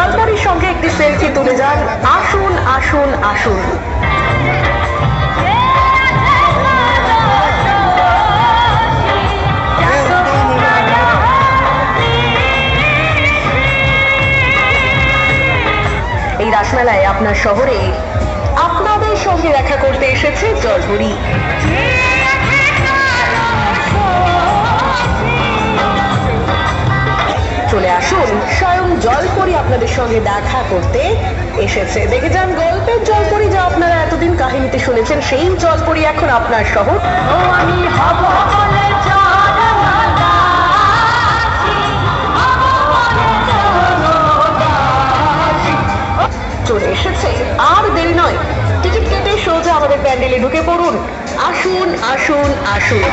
জলপরীর সঙ্গে একটি সেলফি তুলে যান। আসুন আসুন আসুন। এই রাসমেলায় আপনার শহরে আপনাদের সঙ্গে দেখা করতে এসেছে জলপরী। চলে আসুন, স্বয়ং জলপরী আপনাদের সঙ্গে দেখা করতে এসেছে। দেখে যান গল্পের জলপরী, যা আপনারা এতদিন কাহিনীতে শুনেছেন, সেই জলপরী এখন আপনার শহর। চলে এসেছে, আর দেরি নয়, টিকিট কেটে সোজা আমাদের প্যান্ডেলে ঢুকে পড়ুন। আসুন আসুন আসুন।